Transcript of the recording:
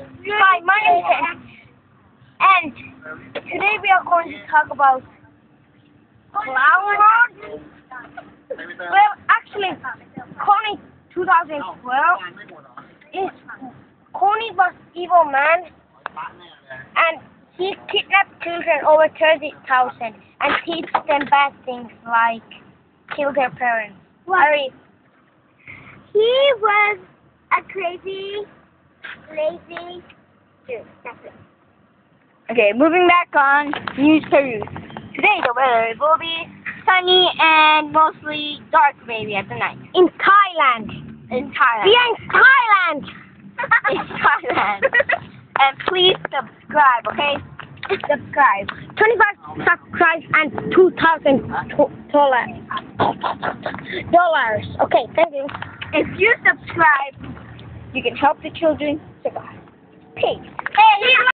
Hi, my name is Ken, and today we are going to talk about Clown World. Well, actually, Coney 2012 is Coney was evil man, and he kidnapped children over 30,000 and teach them bad things like kill their parents. He was a crazy, lazy dude. That's it. Okay, moving back on news peruse. Today the weather will be sunny and mostly dark maybe at the night. In Thailand. In Thailand. We are in Thailand. In Thailand. And please subscribe, okay? Subscribe. 25 subscribes and $2,000. Okay, thank you. If you subscribe, you can help the children survive. Peace. Hey,